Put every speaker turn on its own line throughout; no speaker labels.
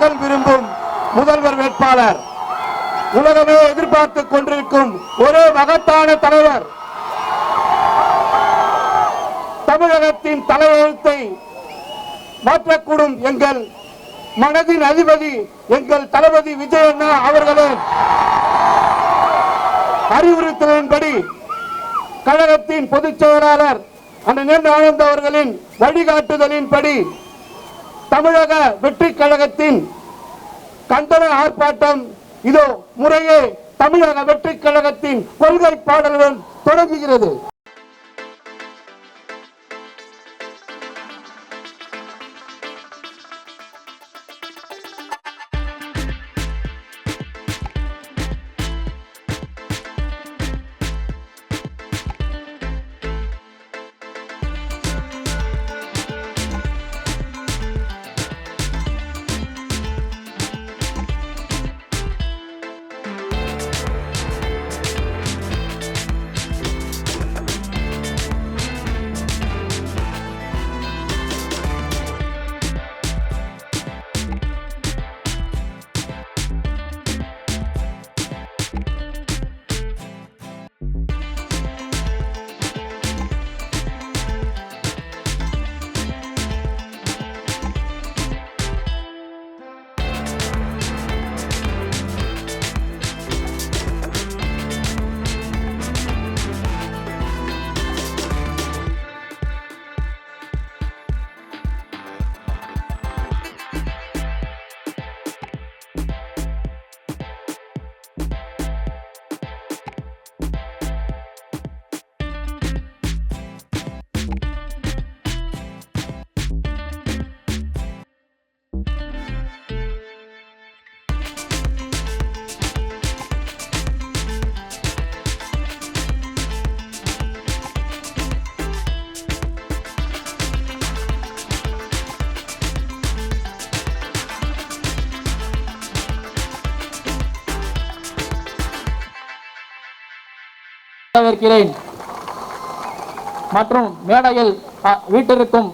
மக்கள் விரும்பும் முதல்வர் வேட்பாளர், உலகமே எதிர்பார்த்துக் கொண்டிருக்கும் ஒரே மகத்தான தலைவர், தமிழகத்தின் தலையெழுத்தை மாற்றக்கூடும் எங்கள் மனதின் அதிபதி எங்கள் தளபதி விஜய் அண்ணா அவர்களின் அறிவுறுத்தலின்படி கழகத்தின் பொதுச் செயலாளர் அண்ணன் ஆனந்த் அவர்களின் வழிகாட்டுதலின்படி தமிழக வெற்றி கழகத்தின் கண்டன ஆர்ப்பாட்டம் இதோ முறையே தமிழக வெற்றி கழகத்தின் கொள்கை பாடலுடன் தொடங்குகிறது.
மற்றும் மேடையில் வீட்டிற்கும்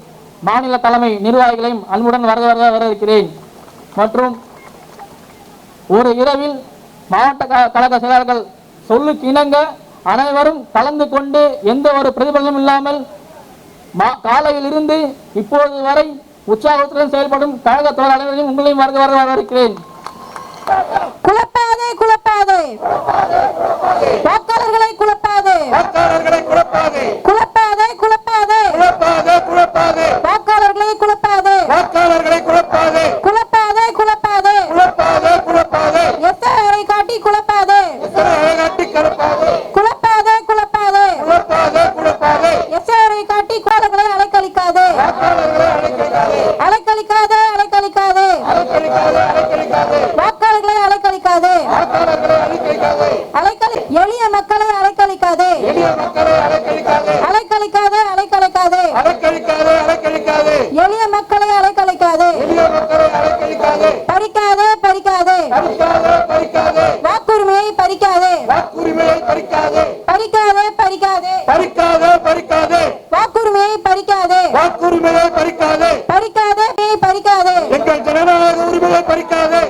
மாநில தலைமை நிர்வாகிகளையும் அன்புடன் வரவேற்கிறேன். மற்றும் ஒரு இரவில் மாவட்ட கழக செயலாளர்கள் சொல்லுக்கு இணங்க அனைவரும் கலந்து கொண்டு எந்த ஒரு பிரதிபலனும் இல்லாமல் காலையில் இருந்து இப்போது வரை உற்சாகத்துடன் செயல்படும் கழக தொழிலாளர்களையும் உங்களையும் வரவேற்கிறேன்.
குழப்பாதே குழப்பாதே வாக்காளர்களை குழப்பாதே குழப்பாதே குழப்பாதே குழப்பாதே வாக்காளர்களை குழப்பாதே குழப்பாதே குழப்பாதே எஸ்ஐ காட்டி குழப்பாதே குழப்பாதே எஸ்ஐ காட்டி கோலங்களை அலைக்கழிக்காதே வாக்காளர்களை அலைக்கழிக்காதே எளிய மக்களை அலைக்கழிக்காதே எளிய மக்களை அலைக்கழிக்காதே பறிக்காதே வாக்குரிமையை பறிக்காதே வாக்குரிமையை பறிக்காதே
எங்கள் ஜனநாயக உரிமையை பறிக்காதே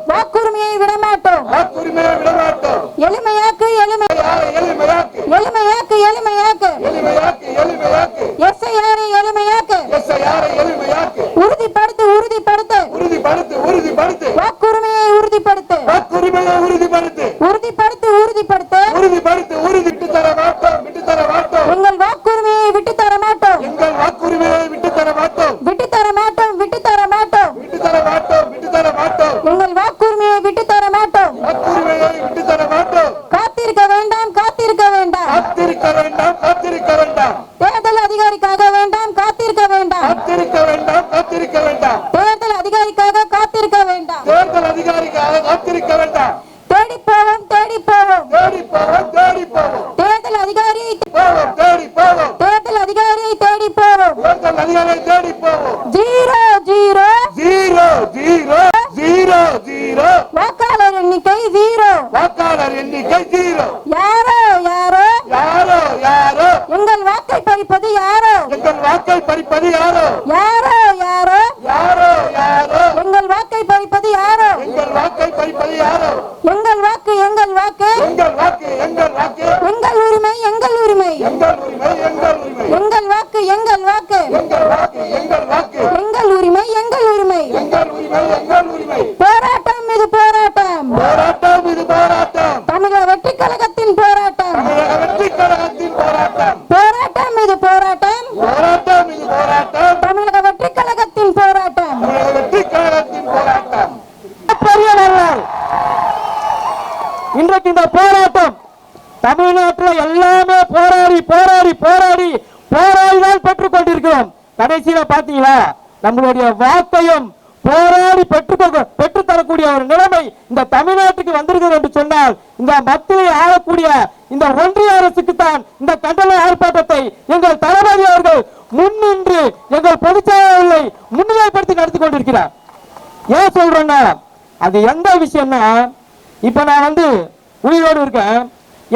வாக்குரிமையை விடமாட்டோம் எளிமையாக்கு எஸ்ஐஆரை எளிமையாக்கு உறுதிப்படுத்து வாக்குரிமையை உறுதிப்படுத்து உங்கள் வாக்குரிமையை விட்டு தர மாட்டோம் உங்கள் வாக்குரிமையை விட்டு தர மாட்டோம் காத்திருக்க வேண்டாம் தேர்தல் அதிகாரிக்காக வேண்டாம் காத்திருக்க வேண்டாம் தேர்தல் அதிகாரிக்காக காத்திருக்க வேண்டாம் தேடி போவோம் தேர்தல் அதிகாரியை தேடி போவோம் 0 வாக்காளர் எண்ணிக்கை 0
யாரோ
பறிப்பது யாரோ
எங்கள் வாக்கை பறிப்பது யாரோ
யாரோ யாரோ
யாரோ யாரோ
எங்கள் வாக்கை பறிப்பது யாரோ
எங்கள் வாக்கை பறிப்பது யாரோ
எங்கள் வாக்கு எங்கள் வாக்கு
எங்கள் வாக்கு எங்கள் வாக்கு
எங்கள் உரிமை எங்கள் உரிமை
எங்கள் உரிமை எங்கள் உரிமை
எங்கள் வாக்கு எங்கள் வாக்கு
எங்கள் வாக்கு எங்கள் வாக்கு
எங்கள் உரிமை எங்கள் உரிமை
எங்கள் உரிமை எங்கள் உரிமை
போராட்டம் இது போராட்டம்
போராட்டம் இது போராட்டம்
தமிழக வெற்றி கழகத்தின் போராட்டம்
தமிழக வெற்றி கழகத்தின் போராட்டம்
போராட்டம் இது போராட்டம்
போராட்டம் இது போராட்டம்
தமிழக வெற்றி கழகத்தின் போராட்டம்
தமிழக வெற்றி கழகத்தின் போராட்டம்
பெரியவர்கள் இன்றைக்கு இந்த போராட்டம் தமிழ்நாட்டில் எல்லாமே போராடி போராடி போராடி போராடிதான் பெற்றுக் கொண்டிருக்கிறோம். கடைசியில பாத்தீங்களா நம்மளுடைய வாக்கையும் போராடி பெற்று தரக்கூடிய ஒரு நிலைமை இந்த தமிழ்நாட்டுக்கு வந்திருக்கிறது என்று சொன்னால் இந்த மத்தியில் ஆளக்கூடிய இந்த ஒன்றிய அரசுக்கு தான் இந்த கண்டன ஆர்ப்பாட்டத்தை எங்கள் தளபதி அவர்கள் முன்னின்று எங்கள் பொதுச்செயலாளர்களை முன்னிலைப்படுத்தி நடத்தி கொண்டிருக்கிறார். ஏன் சொல்றேன்னா அது எந்த விஷயம்னா இப்ப நான் உயிரோடு இருக்கேன்,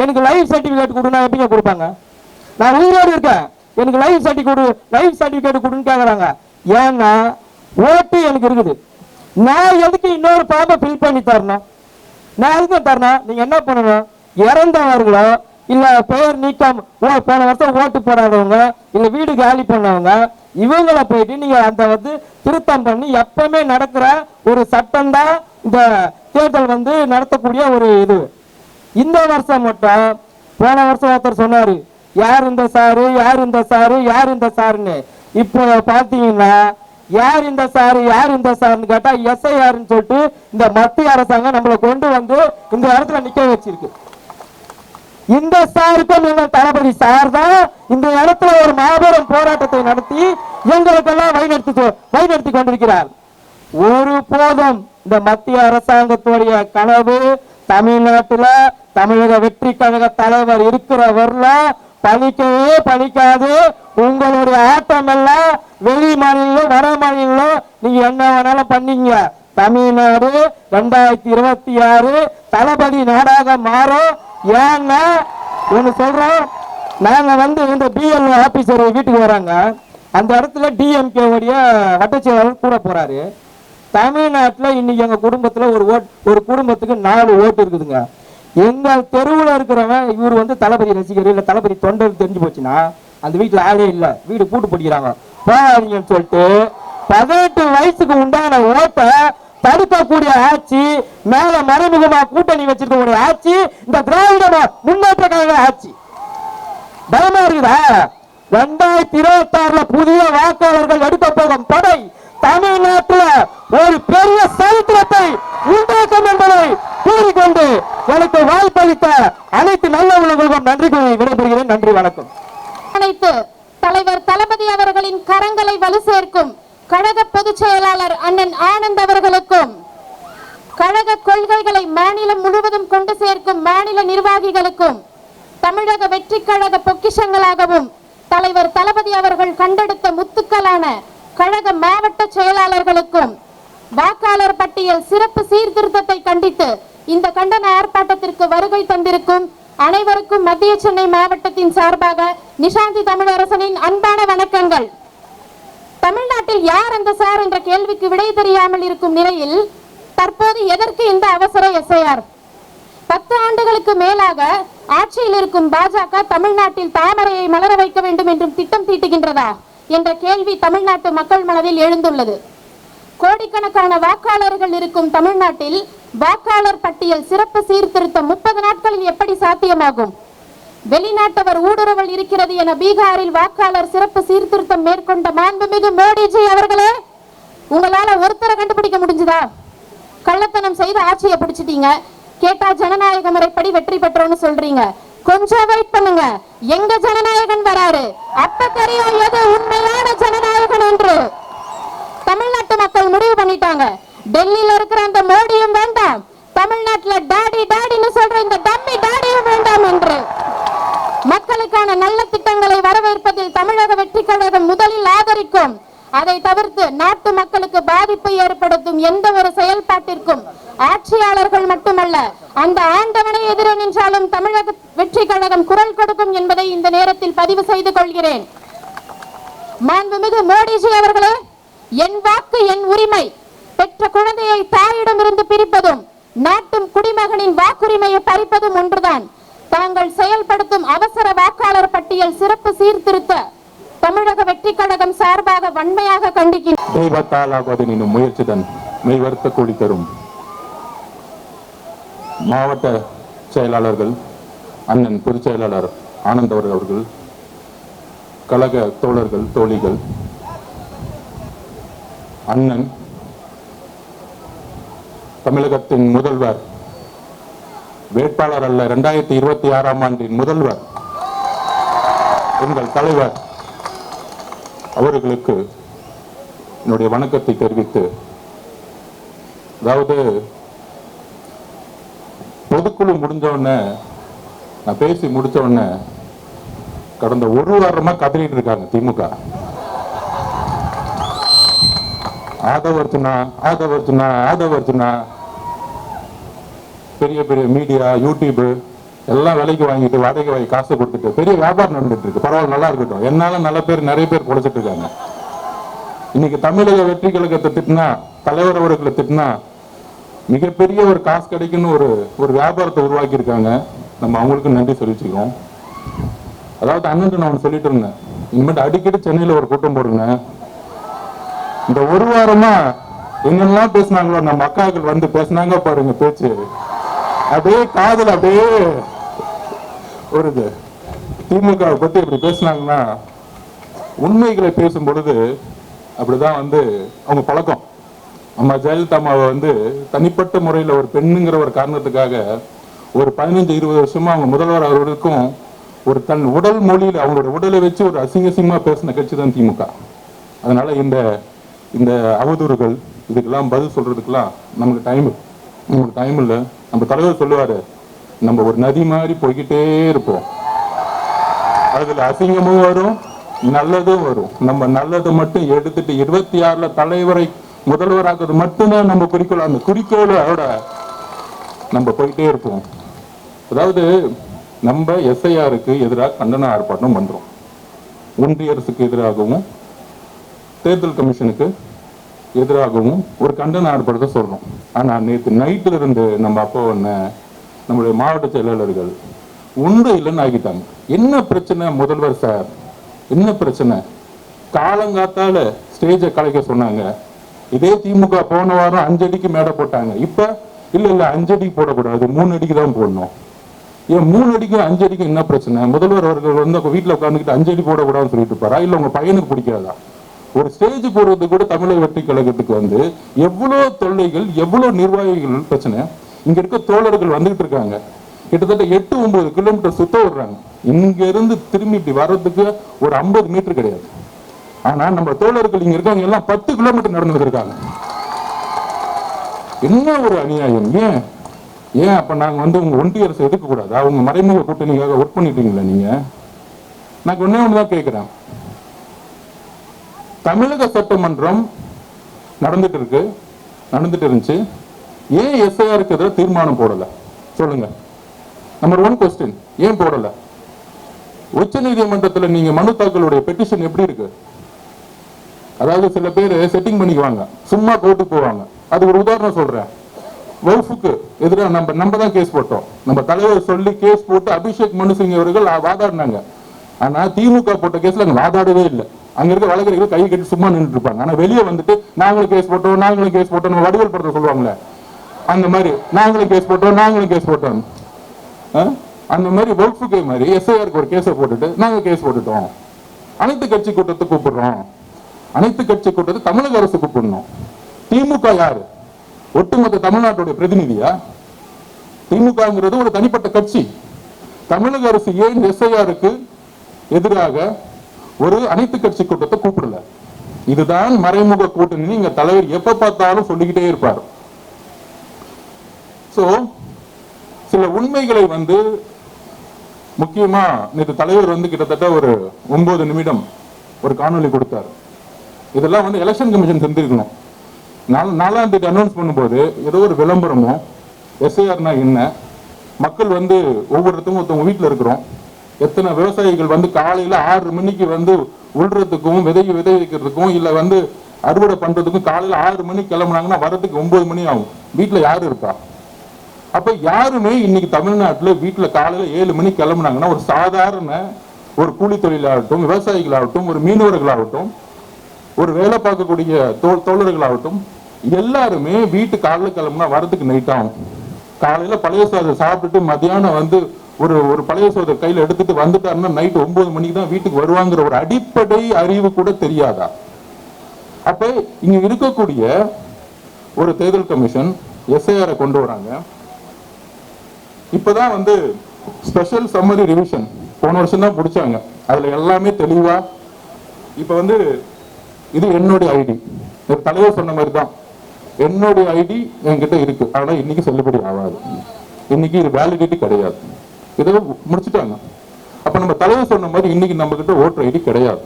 எனக்கு லைஃப் சர்டிபிகேட் கொடுனா எப்படிங்க கொடுப்பாங்க? நான் உயிரோடு இருக்கேன், எனக்கு லைஃப் சர்டிபிகேட் கொடுன்னு கேக்குறாங்க. ஏன்னா ஓட்டு எனக்கு இருக்குது, நான் எதுக்கு இன்னொரு ஃபார்மை ஃபில் பண்ணி தரணும்? நான் எதுக்கு தரணும்? நீங்க என்ன பண்ணணும், இறந்தவர்களோ இல்ல பெயர் நீக்கம் போன வருஷம் ஓட்டு போடாதவங்க இல்ல வீடு காலி பண்ணவங்க இவங்களை போயிட்டு நீங்க அந்த திருத்தம் பண்ணி எப்பவுமே நடக்கிற ஒரு சட்டம் தான் இந்த தேர்தல் நடத்தக்கூடிய ஒரு இது. இந்த வருஷம் மட்டும் போன வருஷம் ஒருத்தர் சொன்னாரு யார் இந்த சாரு யார் இந்த சாரு யார் இந்த சாருன்னு. இப்போ பாத்தீங்கன்னா யார் இந்த சாரு யார் இந்த சாருன்னு கேட்டா எஸ்ஐஆர்னு சொல்லிட்டு இந்த மத்திய அரசாங்கம் நம்மளை கொண்டு இந்த இடத்துல நிக்க வச்சிருக்கு. இந்த சாருக்கும் எங்கள் தளபதி சார் தான் இந்த இடத்துல ஒரு மாபெரும் போராட்டத்தை நடத்தி எங்களுக்கெல்லாம் வழிநடத்தி கொண்டிருக்கிறார். ஒரு போதும் இந்த மத்திய அரசாங்கத்துடைய கனவு தமிழ்நாட்டில் தமிழக வெற்றி கழக தலைவர் இருக்கிறவர்ல பழிக்கவே பழிக்காது. உங்களுடைய ஆட்டம் எல்லாம் வெளி மாநிலம் வட மாநிலம் நீங்க என்ன வேணாலும் பண்ணீங்க. தமிழ்நாடு 2026 தளபதி நாடாக மாறும். ஏன்னா ஒண்ணு சொல்றோம், நாங்க இந்த பிஎல்ஓ ஆபீசர் வீட்டுக்கு வராங்க, அந்த இடத்துல டிஎம்கே உடைய வட்டச்செயலாளர் கூட போறாரு. தமிழ்நாட்டில் இன்னைக்கு எங்க குடும்பத்துல ஒரு குடும்பத்துக்கு 4 ஓட்டு இருக்குதுங்க. எங்கள் தெருவில் இருக்கிறவன் இவர் தளபதி ரசிகர் இல்ல தளபதி தொண்டர் தெரிஞ்சு போச்சுன்னா அந்த வீட்டுல ஆளே இல்ல, வீடு பூட்டு பிடிக்கிறாங்க. போகாதீங்கன்னு சொல்லிட்டு 18 வயசுக்கு உண்டான ஓட்டை தடுக்கக்கூடிய ஆட்சி, மேல மறைமுகமா கூட்டணி வச்சிருக்கக்கூடிய ஆட்சி இந்த திராவிட முன்னேற்ற கழக ஆட்சி. பயமா இருக்குதா? 2026 புதிய வாக்காளர்கள் எடுக்க போகும் படை தமிழ்நாட்டில் ஒரு பெரிய சரித்திரத்தை உண்டாக்கும் என்பதை கூறிக்கொண்டு எனக்கு வாய்ப்பளித்த அனைத்து நல்ல உள்ளவர்களுக்கும் நன்றி கூறி விடைபெறுகிறேன். நன்றி, வணக்கம்.
அனைத்து தலைவர் தளபதி அவர்களின் கரங்களை வலு சேர்க்கும் கழக பொதுச் செயலாளர் அண்ணன் ஆனந்த் அவர்களுக்கும், கழக கொள்கைகளை மாநிலம் முழுவதும் கொண்டு சேர்க்கும் மாநில நிர்வாகிகளுக்கும், தமிழக வெற்றி கழக பொக்கிஷங்களாகவும் தலைவர் தளபதி அவர்கள் கண்டெடுத்த முத்துக்களான கழக மாவட்ட செயலாளர்களுக்கும், வாக்காளர் பட்டியல் சிறப்பு சீர்திருத்தத்தை கண்டித்து இந்த கண்டன ஆர்ப்பாட்டத்திற்கு வருகை தந்திருக்கும் அனைவருக்கும் மத்திய சென்னை மாவட்டத்தின் சார்பாக நிஷாந்தி தமிழரசனின் அன்பான வணக்கங்கள். தமிழ்நாட்டில் யார் அந்த சார் என்ற கேள்விக்கு விடை தெரியாமல் இருக்கும் நிலையில் தற்போது எதற்கு இந்த அவசர எஸ்ஐஆர்? 10 ஆண்டுகளுக்கு மேலாக ஆட்சியில் இருக்கும் பாஜக தமிழ்நாட்டில் தாமரையை மலர வைக்க வேண்டும் என்றும் திட்டம் தீட்டுகின்றதா என்ற கேள்வி தமிழ்நாட்டு மக்கள் மனதில் எழுந்துள்ளது. கோடிக்கணக்கான வாக்காளர்கள் இருக்கும் தமிழ்நாட்டில் வாக்காளர் பட்டியல் சிறப்பு சீர்திருத்தம் 30 நாட்களில் எப்படி சாத்தியமாகும்? வெளிநாட்டவர் ஊடுருவல் இருக்கிறது என பீகாரில் வாக்காளர் சிறப்பு சீர்திருத்தம் மேற்கொண்ட மாண்புமிகு மோடிஜி அவர்களே, உங்களால ஒருத்தரை கண்டுபிடிக்க முடிஞ்சதா? கள்ளத்தனம் செய்து ஆட்சியை பிடிச்சிட்டீங்க, கேட்டா ஜனநாயக முறைப்படி வெற்றி பெற்றோம்னு சொல்றீங்க. கொஞ்சம் வெயிட் பண்ணுங்க, எங்க ஜனநாயகன் வராரு, அப்ப தெரியும் எது உண்மையான ஜனநாயகன் என்று. தமிழ்நாட்டு மக்கள் முடிவு பண்ணிட்டாங்க, டெல்லியில இருக்கிற அந்த மோடியும் வேண்டாம், தமிழ்நாட்டுல டாடி டாடின்னு சொல்ற இந்த டம்மி டாடியும் வேண்டாம் என்று. மக்களுக்கான நல்ல திட்டங்களை வரவேற்பதில் தமிழக வெற்றி கழகம் முதலில் ஆதரிக்கும். அதை தவிர்த்து நாட்டு மக்களுக்கு பாதிப்பை ஏற்படுத்தும் எந்த ஒரு செயல்பாட்டிற்கும் ஆட்சியாளர்கள் மட்டுமல்ல அந்த ஆண்டவனை எதிர நின்றாலும் தமிழக வெற்றி கழகம் குரல் கொடுக்கும் என்பதை இந்த நேரத்தில் பதிவு செய்து கொள்கிறேன். மாண்புமிகு மோடிஜி அவர்களே, என் வாக்கு என் உரிமை. பெற்ற குழந்தையை தாயிடமிருந்து பிரிப்பதும் நாட்டும் குடிமகனின் வாக்குரிமையை பறிப்பதும் ஒன்றுதான். தாங்கள் செயல்படுத்தும் அவசர வாக்காளர் பட்டியல் சிறப்பு சீர்திருத்த தமிழக வெற்றி கழகம் சார்பாக வன்மையாக கண்டிக்கின்றோம்.
தெய்வத்தாலாவது நின்னும் முயற்சிதன் மெய்வர்த்த கூலி தரும். மாவட்ட செயலாளர்கள் அண்ணன் பொதுச் செயலாளர் ஆனந்த் அவர்கள், கழக தோழர்கள் தோழிகள், அண்ணன் தமிழகத்தின் முதல்வர் வேட்பாளர் அல்ல 2026ஆம் ஆண்டின் முதல்வர் எங்கள் தலைவர் அவர்களுக்கு என்னுடைய வணக்கத்தை தெரிவித்து, அதாவது பொதுக்குழு முடிஞ்ச உடனே நான் பேசி முடிச்ச உடனே கடந்த ஒரு வாரமா கதறிட்டு இருக்காங்க திமுக. ஆதவர்ஜுனா ஆதவர்ஜுனா ஆதவர்ஜுனா. பெரிய பெரிய மீடியா யூடியூப் எல்லாம் விலைக்கு வாங்கிட்டு வாடகை வாங்கி காசு கொடுத்துட்டு பெரிய வியாபாரம் நடந்துட்டு இருக்கு. பரவாயில்ல, நல்லா இருக்கட்டும். என்னால நிறைய பேர் பொழைச்சிட்டு இருக்காங்க. இன்னைக்கு தமிழக வெற்றி கழகத்தை திட்டினா, தலைவர் அவர்களை திட்டினா மிகப்பெரிய ஒரு காசு கிடைக்குன்னு ஒரு வியாபாரத்தை உருவாக்கி இருக்காங்க. நம்ம அவங்களுக்கு நன்றி சொல்லிச்சுக்கிறோம். அதாவது அண்ணன் நான் சொல்லிட்டு இருந்தேன், இனிமேட்டு அடிக்கடி சென்னையில ஒரு கூட்டம் போடுங்க. இந்த ஒரு வாரமா என்னெல்லாம் பேசினாங்களோ நம்ம அக்காக்கள் வந்து பேசினாங்க பாருங்க, பேச்சு அப்படியே காதல் அப்படியே வருது. திமுக பத்தி இப்படி பேசினாங்கன்னா உண்மைகளை பேசும் பொழுது அப்படிதான் அவங்க பழக்கம். அம்மா ஜெயலலிதா அம்மாவை தனிப்பட்ட முறையில் ஒரு பெண்ணுங்கிற ஒரு காரணத்துக்காக ஒரு 15-20 வருஷமா அவங்க முதல்வர் அவர்களுக்கும் ஒரு தன் உடல் மொழியில் அவங்களோட உடலை வச்சு ஒரு அசிங்கசிங்கமா பேசின கட்சி தான் திமுக. அதனால இந்த அவதூறுகள் இதுக்கெல்லாம் பதில் சொல்றதுக்கெல்லாம் நமக்கு டைம் இல்லை. நம்ம தலைவர் சொல்லுவாரு, நம்ம ஒரு நதி மாதிரி போய்கிட்டே இருப்போம். அதுல அசிங்கமும் வரும், நல்லதும் வரும். நம்ம நல்லதை மட்டும் எடுத்துட்டு 26ல தலைவரை முதல்வராக்குறது மட்டும்தான் நம்ம குறிக்கோள். அந்த குறிக்கோளோட நம்ம போயிட்டே இருப்போம். அதாவது நம்ம எஸ்ஐஆருக்கு எதிராக கண்டன ஆர்ப்பாட்டம் பண்றோம். ஒன்றிய அரசுக்கு எதிராகவும் தேர்தல் கமிஷனுக்கு எதிராகவும் ஒரு கண்டன ஆர்ப்பாட்டத்தை சொல்றோம். ஆனா நேற்று நைட்டுல இருந்து நம்ம அப்போ நம்மளுடைய மாவட்ட செயலாளர்கள் உண்டு இல்லைன்னு ஆகிட்டாங்க. என்ன பிரச்சனை முதல்வர் சார், என்ன பிரச்சனை? காலங்காத்தால ஸ்டேஜை கலைக்க சொன்னாங்க. இதே திமுக போன வாரம் 5 அடிக்கு மேடை போட்டாங்க. இப்ப இல்ல 5 அடிக்கு போடக்கூடாது, 3 அடிக்கு தான் போடணும். ஏன் 3 அடிக்கும் 5 அடிக்கும் என்ன பிரச்சனை? முதல்வர் அவர்கள் வீட்டுல உட்காந்துக்கிட்டு 5 அடி போடக்கூடாதுன்னு சொல்லிட்டு இருப்பாரா? இல்ல உங்க பையனுக்கு பிடிக்காதா? ஒரு ஸ்டேஜ் போடுறது கூட தமிழக வெற்றி கழகத்துக்கு எவ்வளவு தொல்லைகள், எவ்வளவு நிர்வாகிகள் பிரச்சனை. இங்க இருக்க தோழர்கள் வந்துகிட்டு இருக்காங்க. கிட்டத்தட்ட 8-9 கிலோமீட்டர் சுத்த விடுறாங்க. இங்க இருந்து திரும்பி இப்படி வர்றதுக்கு ஒரு 50 மீட்டர் கிடையாது. ஆனா நம்ம தோழர்கள் இங்க இருக்காங்க எல்லாம் 10 கிலோமீட்டர் நடந்து இருக்காங்க. என்ன ஒரு அநியாயம்! ஏன் அப்ப நாங்க உங்க ஒன்றிய அரசு எதுக்க கூடாது? அவங்க மறைமுக கூட்டணிக்காக ஒர்க் பண்ணிட்டீங்களா நீங்க? நான் ஒன்னே ஒண்ணுதான் கேட்கிறேன். தமிழக சட்டமன்றம் நடந்துட்டு இருந்துச்சு. ஏன் எஸ்ஐஆருக்கு எதிராக தீர்மானம் போடல? சொல்லுங்க. நம்பர் 1 கொஸ்டின், ஏன் போடல? உச்ச நீதிமன்றத்தில் நீங்க மனு தாக்கலுடைய பெட்டிஷன் எப்படி இருக்கு? அதாவது சில பேர் செட்டிங் பண்ணிக்குவாங்க, சும்மா கோர்ட்டுக்கு போவாங்க. அது ஒரு உதாரணம் சொல்றேன். வகுப்புக்கு எதிராக நம்ம தான் கேஸ் போட்டோம். நம்ம தலைவர் சொல்லி கேஸ் போட்டு அபிஷேக் மனு சிங் அவர்கள் வாதாடினாங்க. ஆனா திமுக போட்ட கேஸ்ல அங்க வாதாடவே இல்லை. அங்க இருக்க வழக்கறிஞர்கள் கை கட்டி சும்மா நின்றுட்டு இருப்பாங்க. ஆனா வெளியே வந்துட்டு நாங்களும் கேஸ் போட்டோம் வடிவல் படத்தை சொல்லுவாங்களே, அந்த மாதிரி நாங்களும் கேஸ் போட்டோம் அந்த மாதிரி வகுப்புக்கு மாதிரி எஸ்ஐஆருக்கு ஒரு கேஸை போட்டுட்டு நாங்க கேஸ் போட்டுட்டோம். அனைத்து கட்சி கூட்டத்தை கூப்பிடுறோம். அனைத்து கட்சி கூட்டத்தை தமிழக அரசு கூப்பிடணும். திமுக யாரு? ஒட்டுமொத்த தமிழ்நாட்டுடைய பிரதிநிதியா? திமுகங்கிறது ஒரு தனிப்பட்ட கட்சி. தமிழக அரசு ஏன் எஸ்ஐஆருக்கு எதிராக ஒரு அனைத்து கட்சி கூட்டத்தை கூப்பிடல? இதுதான் மறைமுக கூட்டணி. இங்க தலைவர் எப்ப பார்த்தாலும் சொல்லிக்கிட்டே இருப்பார். சோ சில உண்மைகளை முக்கியமா நேற்று தலைவர் கிட்டத்தட்ட ஒரு 9 நிமிடம் ஒரு காணொலி கொடுத்தார். இதெல்லாம் எலெக்ஷன் கமிஷன் செஞ்சிருக்கணும். 4ஆம் தேதி அனௌன்ஸ் பண்ணும்போது ஏதோ ஒரு விளம்பரமோ எஸ்ஐஆர்னா என்ன, மக்கள் வந்து ஒவ்வொருத்தவங்க வீட்டில் இருக்கிறோம், எத்தனை விவசாயிகள் வந்து காலையில 6 மணிக்கு வந்து உள்றதுக்கும் விதை வைக்கிறதுக்கும் இல்லை வந்து அறுவடை பண்றதுக்கும் காலையில 6 மணிக்கு கிளம்புனாங்கன்னா வரதுக்கு 9 மணி ஆகும். வீட்டில் யாரு இருக்கா? அப்ப யாருமே இன்னைக்கு தமிழ்நாட்டில் வீட்டில் காலையில 7 மணிக்கு கிளம்புனாங்கன்னா ஒரு சாதாரண ஒரு கூலி தொழிலாகட்டும், விவசாயிகளாகட்டும், ஒரு மீனவர்களாகட்டும், ஒரு வேலை பார்க்கக்கூடிய தோழர்களாகட்டும், எல்லாருமே வீட்டு காலையில கிளம்புனா வரதுக்கு நைட் ஆகும். காலையில பழைய சாதம் சாப்பிட்டுட்டு மத்தியானம் வந்து ஒரு பழைய சோதனை கையில எடுத்துட்டு வந்துட்டாருன்னா நைட் 9 மணிக்கு தான் வீட்டுக்கு வருவாங்கிற ஒரு அடிப்படை அறிவு கூட தெரியாதா? அப்ப இங்க இருக்கக்கூடிய ஒரு தேர்தல் கமிஷன் எஸ்ஐஆரை கொண்டு வராங்க. இப்பதான் வந்து ஸ்பெஷல் சம்மரி ரிவிஷன் போன வருஷம் தான் பிடிச்சாங்க. அதுல எல்லாமே தெளிவா இப்ப வந்து இது என்னுடைய ஐடி, தலைவர் சொன்ன மாதிரி தான் என்னுடைய ஐடி என்கிட்ட இருக்கு, ஆனா இன்னைக்கு செல்லுபடி ஆகாது, இன்னைக்கு இது வேலிடிட்டி கிடையாது, இதை முடிச்சுட்டாங்க. அப்ப நம்ம தலைவர் சொன்ன மாதிரி இன்னைக்கு நம்ம கிட்ட ஓட்டர் ஐடி கிடையாது.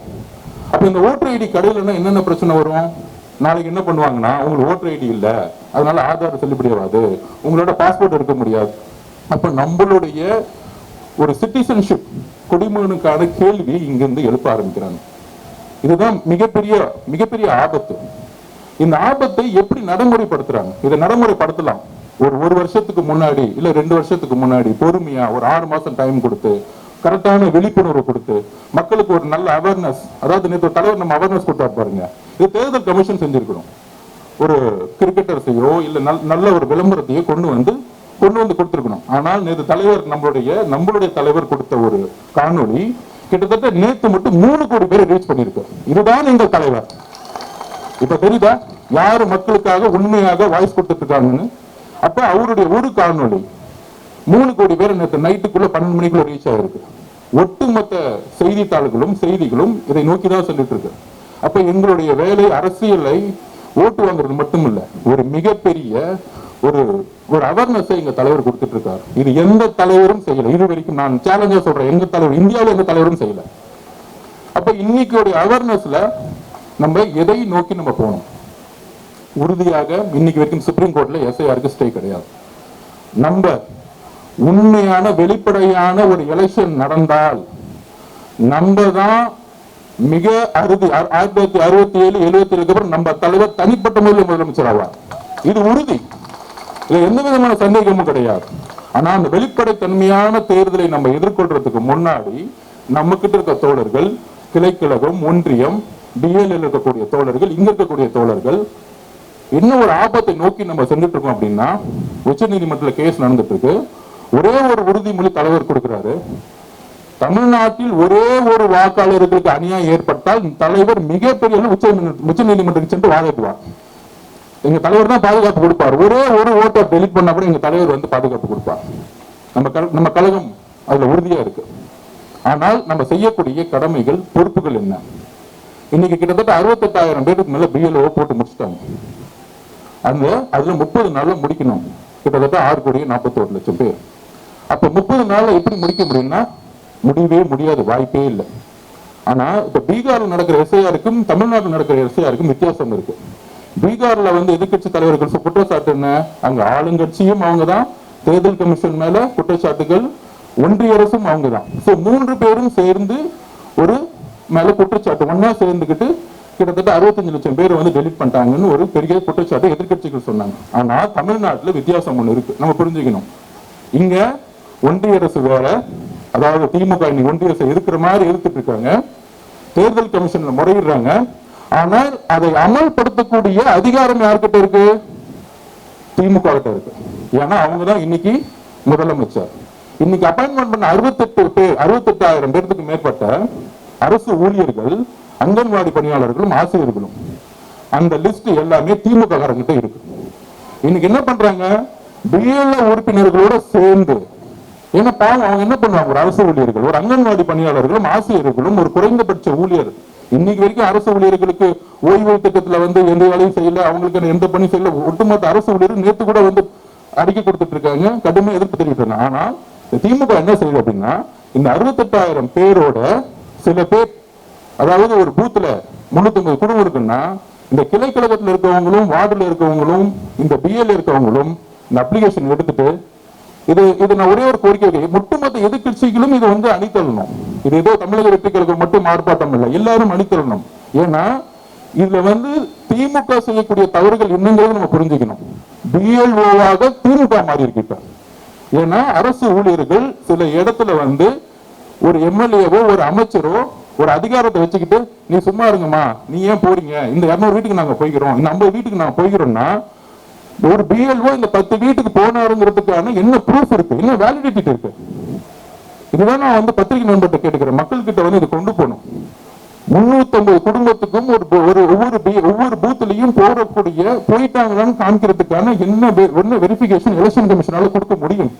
அப்ப இந்த ஓட்டர் ஐடி கிடையலன்னா என்னென்ன பிரச்சனை வரும்? நாளைக்கு என்ன பண்ணுவாங்கன்னா உங்களுக்கு ஓட்டர் ஐடி இல்ல, அதனால ஆதார் செல்லுபடி ஆகாது, உங்களோட பாஸ்போர்ட் எடுக்க முடியாது. அப்ப நம்மளுடைய ஒரு சிட்டிசன்ஷிப் குடிமகனுக்கான கேள்வி இங்கிருந்து எழுப்ப ஆரம்பிக்கிறாங்க. இதுதான் மிகப்பெரிய ஆபத்து. இந்த ஆபத்தை எப்படி நடைமுறைப்படுத்துறாங்க? இதை நடைமுறைப்படுத்தலாம். ஒரு வருஷத்துக்கு முன்னாடி இல்ல 2 வருஷத்துக்கு முன்னாடி பொறுமையா ஒரு 6 மாசம் டைம் கொடுத்து கரெக்டான விழிப்புணர்வு கொடுத்து மக்களுக்கு ஒரு நல்ல அவேர்னஸ், அதாவது நேற்று தலைவர் நம்ம அவேர்னஸ் கொடுத்தா பாருங்க, இது தேர்தல் கமிஷன் செஞ்சிருக்கணும். ஒரு கிரிக்கெட்டர்ஸையோ இல்ல நல்ல ஒரு விளம்பரத்தையோ கொண்டு வந்து கொடுத்திருக்கணும். ஆனால் நேற்று தலைவர் நம்மளுடைய தலைவர் கொடுத்த ஒரு காணொளி கிட்டத்தட்ட நேற்று மட்டும் 3 கோடி பேரை ரீச் பண்ணிருக்கு. இதுதான் எங்கள் தலைவர். இப்ப தெரியுதா யாரு மக்களுக்காக உண்மையாக வாய்ஸ் கொடுத்துட்டு இருக்காங்கன்னு? அப்ப அவருடைய ஒரு காணொளி 3 கோடி பேர் நேற்று நைட்டுக்குள்ள 12 மணிக்குள்ள ரீச் ஆயிருக்கு. ஒட்டுமொத்த செய்திகளும் இதை நோக்கி தான் சொல்லிட்டு இருக்கு. அப்ப எங்களுடைய வேலை அரசியலை ஓட்டு வாங்குறது மட்டும் இல்ல, ஒரு மிகப்பெரிய ஒரு அவேர்னஸை எங்க தலைவர் கொடுத்துட்டு இருக்காரு. இது எந்த தலைவரும் செய்யல. இது வரைக்கும் நான் சேலஞ்சா சொல்றேன், எங்க தலைவர் இந்தியாவில் எந்த தலைவரும் செய்யல. அப்ப இன்னைக்கு அவேர்னஸ்ல நம்ம எதை நோக்கி நம்ம போகணும்? உறுதியாக இன்னைக்கு வரைக்கும் சுப்ரீம் கோர்ட்ல எஸ்ஐஆருக்கு ஸ்டே கிடையாது. நம்ம உண்மையான வெளிப்படையான ஒரு எலெக்ஷன் நடந்தால் நம்ம தான் மிக அறுதி 1967 77 அப்புறம் நம்ம தலைவர் தனிப்பட்ட முறையில் முதலமைச்சர் ஆவார். இது உறுதி, இதுல எந்த விதமான சந்தேகமும் கிடையாது. ஆனா அந்த வெளிப்படைத்தன்மையான தேர்தலை நம்ம எதிர்கொள்றதுக்கு முன்னாடி நம்ம கிட்ட இருக்க தோழர்கள், கிளைக்கழகம், ஒன்றியம், டிஎல் இருக்கக்கூடிய தோழர்கள், இங்க இருக்கக்கூடிய தோழர்கள் இன்னும் ஒரு ஆபத்தை நோக்கி நம்ம சென்றுட்டு இருக்கோம். அப்படின்னா உச்ச நீதிமன்றத்தில் கேஸ் நடந்துட்டு இருக்கு. ஒரே ஒரு உறுதிமொழி தலைவர் கொடுக்கிறாரு, தமிழ்நாட்டில் ஒரே ஒரு வாக்காளர்களுக்கு அநியாயம் ஏற்பட்டால் தலைவர் மிகப்பெரிய உச்ச நீதிமன்றத்துக்கு சென்று வாதிடுவார். எங்க தலைவர் தான் பாதுகாப்பு கொடுப்பார். ஒரே ஒரு ஓட்டை டெலிட் பண்ணா கூட எங்க தலைவர் வந்து பாதுகாப்பு கொடுப்பார். நம்ம கழகம் அதுல உறுதியா இருக்கு. ஆனால் நம்ம செய்யக்கூடிய கடமைகள், பொறுப்புகள் என்ன? இன்னைக்கு கிட்டத்தட்ட 68,000 பேருக்கு மேல பிஎல்ஓ போட்டு முடிச்சுட்டாங்க. அதுல 30 நாள்ல முடிக்கணும். கிட்டத்தட்ட 6,41,00,000 பேர். அப்ப 30 நாள்ல எப்படி முடிக்க முடியும்னா முடியவே முடியாது, வாய்ப்பே இல்லை. ஆனா இப்ப பீகார்ல நடக்கிற எஸ்ஐஆருக்கும் தமிழ்நாட்டில் நடக்கிற எஸ்ஐஆருக்கும் வித்தியாசம் இருக்கு. பீகார்ல வந்து எதிர்கட்சி தலைவர்கள் குற்றச்சாட்டு என்ன? அங்க ஆளுங்கட்சியும் அவங்கதான், தேர்தல் கமிஷன் மேல குற்றச்சாட்டுகள், ஒன்றிய அரசும் அவங்கதான். 3 பேரும் சேர்ந்து ஒரு மேல குற்றச்சாட்டு ஒன்னா சேர்ந்துக்கிட்டு கிட்டத்தட்ட 65 லட்சம் பேர் வந்து டெலிட் பண்ணிட்டாங்கன்னு ஒரு பெரிய குற்றச்சாட்டு எதிர்கட்சிகள் சொன்னாங்க. ஆனா தமிழ்நாட்டுல வித்தியாசம் ஒண்ணு இருக்கு, நம்ம புரிஞ்சுக்கணும். இங்க ஒன்றிய அரசு வேற, அதாவது திமுக இன்னைக்கு ஒன்றிய அரசு இருக்கிற மாதிரி எடுத்துட்டு இருக்காங்க, தேர்தல் கமிஷன்ல முறையிடுறாங்க. ஆனால் அதை அமல்படுத்தக்கூடிய அதிகாரம் யார்கிட்ட இருக்கு? திமுக கிட்ட இருக்கு. ஏன்னா அவங்கதான் இன்னைக்கு முதலமைச்சர். இன்னைக்கு அப்பாயின்மெண்ட் பண்ண 68,000 பேருக்கு மேற்பட்ட அரசு ஊழியர்கள், அங்கன்வாடி பணியாளர்களும் ஆசிரியர்களும், அந்த லிஸ்ட் எல்லாமே திமுக காரங்கிட்ட இருக்கு. இன்னைக்கு என்ன பண்றாங்க? பிஎல்ஓ உறுப்பினர்களோட சேர்ந்து, ஏன்னா பாவம் அவங்க என்ன பண்ணுவாங்க, ஒரு அரசு ஊழியர்கள், ஒரு அங்கன்வாடி பணியாளர்களும் ஆசிரியர்களும், ஒரு குறைந்தபட்ச ஊழியர், இன்னைக்கு வரைக்கும் அரசு ஊழியர்களுக்கு ஓய்வு திட்டத்துல வந்து எந்த வேலையும் செய்யல, அவங்களுக்கு எந்த பணி செய்யல, ஒட்டுமொத்த அரசு ஊழியர் நேற்று கூட வந்து அறிக்கை கொடுத்துட்டு இருக்காங்க, கடுமையா எதிர்ப்பு தெரிவித்தாங்க. ஆனா திமுக என்ன செய்யுது அப்படின்னா, இந்த 68,000 பேரோட சில பேர், அதாவது ஒரு பூத்துல 350 குடும்பம் இருக்குன்னா, இந்த கிளை கழகத்தில் இருக்கவங்களும், வார்டுல இருக்கவங்களும், இந்த பிஎல் இருக்கவங்களும் இந்த அப்ளிகேஷன் எடுத்துட்டு இது நான் ஒரே ஒரு கோரிக்கை வைக்கிறேன். ஒட்டுமொத்த எதிர்கட்சிகளும் இது வந்து அணித்தள்ளணும். இது ஏதோ தமிழக வெற்றிகளுக்கு மட்டும் ஆர்ப்பாட்டம் இல்லை, எல்லாரும் அணித்தள்ளணும். ஏன்னா இதுல வந்து திமுக செய்யக்கூடிய தவறுகள் என்னங்கிறது நம்ம புரிஞ்சுக்கணும். பிஎல்ஓவாக திமுக மாறி இருக்கு இப்ப. ஏன்னா அரசு ஊழியர்கள் சில இடத்துல வந்து ஒரு எம்எல்ஏவோ ஒரு அமைச்சரோ ஒரு அதிகாரத்தை வச்சுக்கிட்டு நீ சும்மா இருங்கம்மா, நீ ஏன் போறீங்க, இந்த 200 வீட்டுக்கு நாங்க போய்க்கிறோம், இந்த 50 வீட்டுக்கு நாங்க போய்க்கிறோம்னா ஒரு பிஎல்ஓ இந்த 10 வீட்டுக்கு போனாருங்கிறதுக்கான என்ன ப்ரூஃப் இருக்கு, என்ன வேலிடிட்டி இருக்கு? இதுதான் நான் வந்து பத்திரிகை நண்பர்கிட்ட கேட்டுக்கிறேன். மக்கள் கிட்ட வந்து இது கொண்டு போகணும். 350 குடும்பத்துக்கும் ஒவ்வொரு பூத்துலயும் போயிட்டாங்களான்னு காமிக்கிறதுக்கான என்ன வெரிஃபிகேஷன் எலெக்ஷன் கமிஷனால கொடுக்க முடியும்.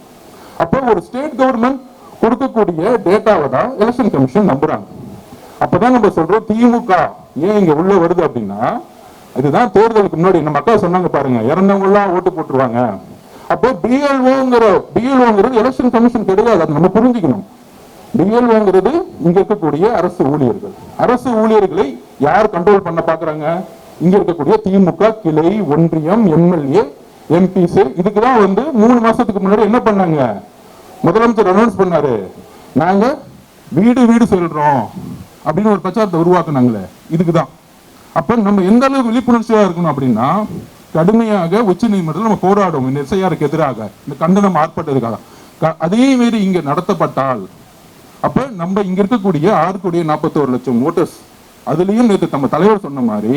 அப்போ ஒரு ஸ்டேட் கவர்மெண்ட் கொடுக்கக்கூடிய டேட்டாவை தான் எலெக்ஷன் கமிஷன் நம்புறாங்க. அப்பதான் நம்ம சொல்றோம் திமுக ஏன் இங்க உள்ள வருது அப்படின்னா, இதுதான் தேர்தலுக்கு முன்னாடி நம்ம மக்கள் சொன்னாங்க பாருங்க, இறந்தவங்க எல்லாம் ஓட்டு போட்டுருவாங்க. அப்போ பிஎல்ஓங்கிறது எலெக்ஷன் கமிஷன் கிடையாது, அதை நம்ம புரிஞ்சுக்கணும். பிஎல்ஓங்கிறது இங்க இருக்கக்கூடிய அரசு ஊழியர்கள். அரசு ஊழியர்களை யார் கண்ட்ரோல் பண்ண பாக்குறாங்க? இங்க இருக்கக்கூடிய திமுக கிளை, ஒன்றியம், எம்எல்ஏ, எம்பிஸ். இதுக்குதான் வந்து 3 மாசத்துக்கு முன்னாடி என்ன பண்ணாங்க, முதலமைச்சர் அனௌன்ஸ் பண்ணாரு, நாங்க வீடு வீடு சொல்றோம் அப்படின்னு ஒரு பிரச்சாரத்தை உருவாக்குனாங்களே, இதுக்குதான். அப்ப நம்ம எந்த அளவுக்கு விழிப்புணர்ச்சியா இருக்கணும் அப்படின்னா, கடுமையாக உச்ச நீதிமன்றத்தில் நம்ம போராடும் இந்த எஸ்ஐஆருக்கு எதிராக, இந்த கண்டனம் ஆர்ப்பாட்டத்துக்காக. அதே மாரி இங்க நடத்தப்பட்டால் அப்ப நம்ம இங்க இருக்கக்கூடிய 6,41,00,000 ஓட்டர்ஸ், அதுலயும் நேற்று நம்ம தலைவர் சொன்ன மாதிரி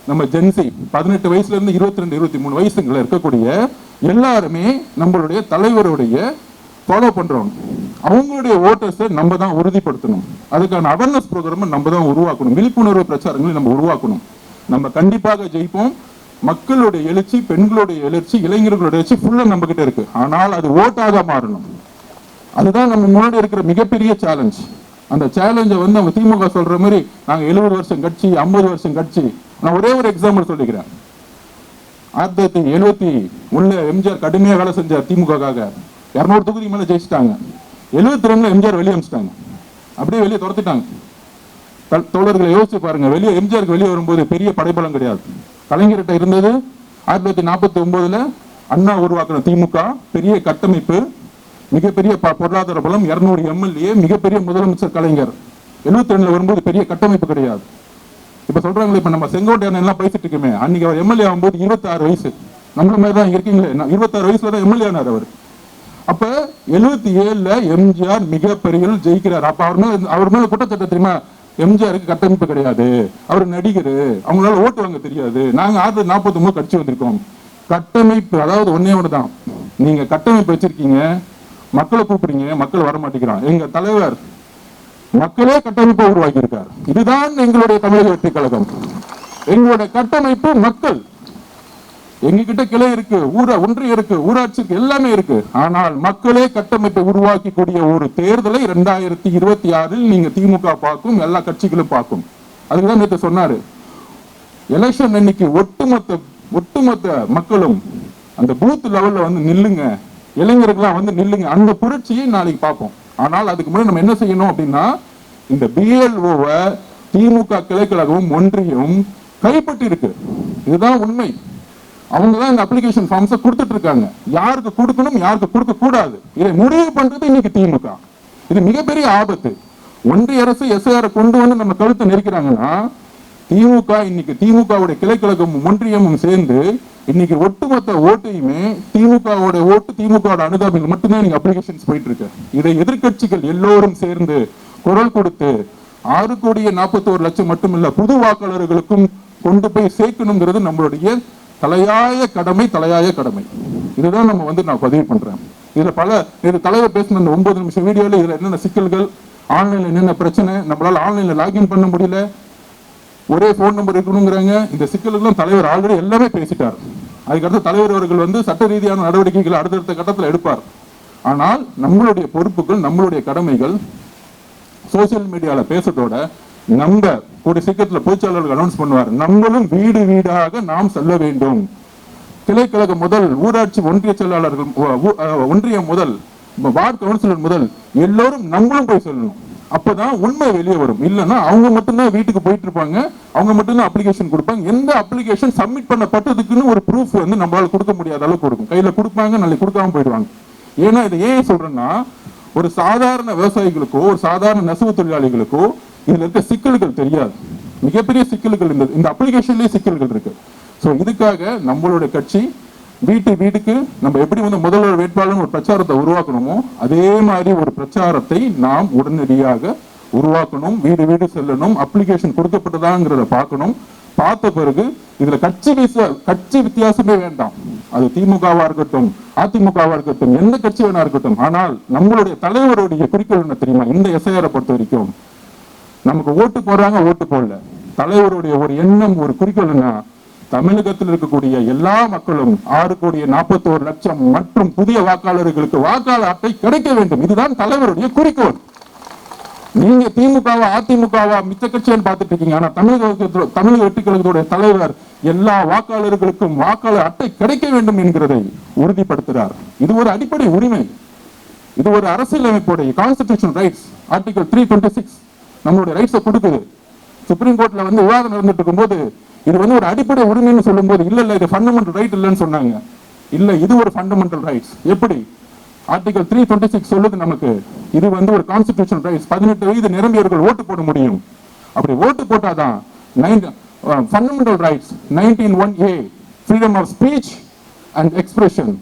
நம்ம ஜென்சி 18 வயசுல இருந்து 22, 23 வயசுல இருக்கக்கூடிய எல்லாருமே நம்மளுடைய தலைவருடைய ஃபாலோ பண்றோம். அவங்களுடைய ஓட்டர்ஸை நம்ம தான் உறுதிப்படுத்தணும். அதுக்கான அவேர்னஸ் ப்ரோக்ராம் நம்ம தான் உருவாக்கணும். விழிப்புணர்வு பிரச்சாரங்களை நம்ம உருவாக்கணும். நம்ம கண்டிப்பாக ஜெயிப்போம். மக்களுடைய எழுச்சி, பெண்களுடைய எழுச்சி, இளைஞர்களுடைய எழுச்சி ஃபுல்லா நம்ம கிட்ட இருக்கு. ஆனால் அது ஓட்டாக மாறணும். அதுதான் நம்ம முன்னாடி இருக்கிற மிகப்பெரிய சேலஞ்ச். அந்த சேலஞ்சை வந்து அவங்க திமுக சொல்ற மாதிரி நாங்க 70 வருஷம் கட்சி, 50 வருஷம் கட்சி. நான் ஒரே ஒரு எக்ஸாம்பிள் சொல்லிக்கிறேன். 1971 எம்ஜிஆர் கடுமையா வேலை செஞ்சார் திமுகக்காக. 200 தொகுதி மேல ஜெயிச்சிட்டாங்க. 72 எம்ஜிஆர் வெளியே அனுப்பிச்சிட்டாங்க, அப்படியே வெளியே துரத்திட்டாங்க. தோழர்களை யோசிச்சு பாருங்க, எம்ஜிஆருக்கு வெளியே வரும்போது பெரிய படைபலம் கிடையாது. கலைஞர்கிட்ட இருந்தது 1949 அண்ணா உருவாக்குற திமுக, பெரிய கட்டமைப்பு, மிகப்பெரிய பொருளாதார பலம், 200 எம்எல்ஏ, மிகப்பெரிய முதலமைச்சர் கலைஞர். 72 வரும்போது பெரிய கட்டமைப்பு கிடையாது. இப்ப சொல்றாங்களே, இப்ப நம்ம செங்கோட்டையன் எல்லாம் பேசிட்டு இருக்கோமே, அன்னைக்கு அவர் எம்எல்ஏ ஆகும்போது 26 வயசு. நம்மள மாதிரி தான் இருக்கீங்களே, 26 வயசுல தான் எம்எல்ஏ ஆனார் அவர். அப்ப 77 எம்ஜிஆர் மிகப்பெரிய ஜெயிக்கிறார். அப்ப அவர் மேல குற்றச்சாட்டு தெரியுமா, எம்ஜிஆருக்கு கட்டமைப்பு கிடையாது, அவர் நடிகர், அவங்களால ஓட்டு வாங்க தெரியாது, நாங்க 1949 கட்சி வந்திருக்கோம். கட்டமைப்பு அதாவது ஒன்னே ஒண்ணுதான். நீங்க கட்டமைப்பு வச்சிருக்கீங்க, மக்களை கூப்பிடுறீங்க, மக்கள் வர மாட்டேங்கிறான். எங்க தலைவர் மக்களே கட்டமைப்பை உருவாக்கி இருக்கார். இதுதான் எங்களுடைய தமிழக வெற்றி கழகம். எங்களுடைய கட்டமைப்பு மக்கள். எங்ககிட்ட கிளை இருக்கு, ஒன்றியம் இருக்கு, ஊராட்சி இருக்கு, எல்லாமே இருக்கு. ஆனால் மக்களே கட்டமைப்பை உருவாக்கி கூடிய ஒரு தேர்தலை 2026 நீங்க திமுக பார்க்கும், எல்லா கட்சிகளும் பார்க்கும். அதுக்குதான் நேற்று சொன்னாரு, எலெக்ஷன் அன்னைக்கு ஒட்டுமொத்த மக்களும் அந்த பூத் லெவல்ல வந்து நில்லுங்க, இளைஞர்கள்லாம் வந்து நில்லுங்க. அந்த புரட்சியை நாளைக்கு பார்ப்போம். ஆனால் அதுக்கு முன்னாடி நம்ம என்ன செய்யணும் அப்படின்னா, இந்த பிஎல்ஓவை திமுக கிளைக்கழகமும் ஒன்றியும் கைப்பற்றி இருக்கு. இதுதான் உண்மை. அவங்க தான் இந்த அப்ளிகேஷன் ஃபார்ம்ஸை கொடுத்துட்டு இருக்காங்க. யாருக்கு கொடுக்கணும், யாருக்கு கொடுக்க கூடாது, இதை முடிவு பண்றது இன்னைக்கு திமுக. இது மிகப்பெரிய ஆபத்து. ஒன்றிய அரசு எஸ்ஐஆர் கொண்டு வந்து நம்ம கழுத்தை நெருக்கிறாங்கன்னா, திமுக இன்னைக்கு திமுகவுடைய கிளைக்கழகமும் ஒன்றியமும் சேர்ந்து இன்னைக்கு ஒட்டுமொத்த ஓட்டையுமே திமுகவோட ஓட்டு, திமுகவோட அனுதாபிகள் மட்டும்தான் நீங்க அப்ளிகேஷன்ஸ் போயிட்டு இருக்கு. இதை எதிர்கட்சிகள் எல்லோரும் சேர்ந்து குரல் கொடுத்து 6,41,00,000 மட்டுமில்ல, புது வாக்காளர்களுக்கும் கொண்டு போய் சேர்க்கணுங்கிறது நம்மளுடைய தலையாய கடமை. இதுதான் நம்ம வந்து நான் பதிவு பண்றேன். இதுல இது தலைவர் பேசின 9 நிமிஷம் வீடியோல இதுல என்னென்ன சிக்கல்கள், ஆன்லைன்ல என்னென்ன பிரச்சனை, நம்மளால ஆன்லைன்ல லாகின் பண்ண முடியல, ஒரே போன் நம்பர் இருக்கணுங்கிறாங்க. இந்த சிக்கல்களும் தலைவர் ஆல்ரெடி எல்லாமே பேசிட்டார். அதுக்கடுத்து தலைவர் அவர்கள் வந்து சட்ட ரீதியான நடவடிக்கைகள் அடுத்தடுத்த கட்டத்தில் எடுப்பார். ஆனால் நம்மளுடைய பொறுப்புகள், நம்மளுடைய கடமைகள் சோசியல் மீடியால பேசுறதோட நம்ம ஒரு சீக்கிரத்தில் பொதுச்செயலாளர்கள் அனௌன்ஸ் பண்ணுவார், நம்மளும் வீடு வீடாக நாம் செல்ல வேண்டும். கிளைக்கழகம் முதல் ஊராட்சி ஒன்றிய செயலாளர்கள், ஒன்றியம் முதல் வார்டு கவுன்சிலர் முதல் எல்லோரும் நம்மளும் போய் சொல்லணும். அப்பதான் உண்மை வெளியே வரும். இல்லைன்னா அவங்க மட்டும்தான் வீட்டுக்கு போயிட்டு இருப்பாங்க, அவங்க மட்டும்தான் அப்ளிகேஷன் கொடுப்பாங்க. எந்த அப்ளிகேஷன் சப்மிட் பண்ணப்பட்டதுக்குன்னு ஒரு ப்ரூஃப் வந்து நம்மளால கொடுக்க முடியாத அளவுக்கு கொடுக்கும். கையில கொடுப்பாங்க, நாளைக்கு கொடுக்காம போயிடுவாங்க. ஏன்னா இதை ஏன் சொல்றேன்னா, ஒரு சாதாரண விவசாயிகளுக்கோ ஒரு சாதாரண நெசவு தொழிலாளிகளுக்கோ இதுல இருக்க சிக்கல்கள் தெரியாது. மிகப்பெரிய சிக்கல்கள் இந்த அப்ளிகேஷன்லயே சிக்கல்கள் இருக்கு. ஸோ இதுக்காக நம்மளுடைய கட்சி வீட்டுக்கு நம்ம எப்படி வந்து முதல்வர் வேட்பாளர் ஒரு பிரச்சாரத்தை உருவாக்கணுமோ அதே மாதிரி ஒரு பிரச்சாரத்தை நாம் உடனடியாக உருவாக்கணும். வீடு செல்லணும், அப்ளிகேஷன் கொடுக்கப்பட்டதாங்கிறத பார்க்கணும். பார்த்த பிறகு இதுல கட்சி வித்தியாசமே வேண்டாம். அது திமுகவா இருக்கட்டும், அதிமுகவா இருக்கட்டும், எந்த கட்சி வேணா இருக்கட்டும். ஆனால் நம்மளுடைய தலைவருடைய குறிக்கோள் என்ன தெரியுமா? இந்த எஸ்ஐஆரை பொறுத்த வரைக்கும் நமக்கு ஓட்டு போடுறாங்க, ஓட்டு போடல, தலைவருடைய ஒரு எண்ணம், ஒரு குறிக்கோள் என்ன? தமிழகத்தில் இருக்கக்கூடிய எல்லா மக்களும் 6,41,00,000 மற்றும் புதிய வாக்காளர்களுக்கு வாக்காளர் அட்டை கிடைக்க வேண்டும். இதுதான் தலைவருடைய குறிக்கோள். நீங்க திமுகவா அதிமுகவா மிச்ச கட்சின்னு பார்த்துட்டு இருக்கீங்க. ஆனா தமிழக வெற்றி கழகத்துடைய தலைவர் எல்லா வாக்காளர்களுக்கும் வாக்காளர் அட்டை கிடைக்க வேண்டும் என்கிறதை உறுதிப்படுத்துகிறார். இது ஒரு அடிப்படை உரிமை, இது ஒரு அரசியலமைப்புடைய கான்ஸ்டிடியூஷன் ரைட்ஸ். ஆர்டிகல் 326 நம்மளுடைய ரைட்ஸை கொடுக்குது. சுப்ரீம் கோர்ட்ல வந்து விவாதம் நடந்துட்டு இருக்கும்போது இது வந்து ஒரு அடிப்படை உரிமைன்னு சொல்லும் போது இல்ல இது ஃபண்டமெண்டல் ரைட் இல்லைன்னு சொன்னாங்க. இல்ல, இது ஒரு ஃபண்டமெண்டல் ரைட்ஸ். எப்படி? ஆர்டிகல் 326 சொல்லுது நமக்கு இது வந்து ஒரு கான்ஸ்டிடியூஷன் ரைட்ஸ். 18 வயது நிரம்பியவர்கள் ஓட்டு போட முடியும். அப்படி ஓட்டு போட்டாதான் fundamental rights 19(1)(a freedom of speech and expression.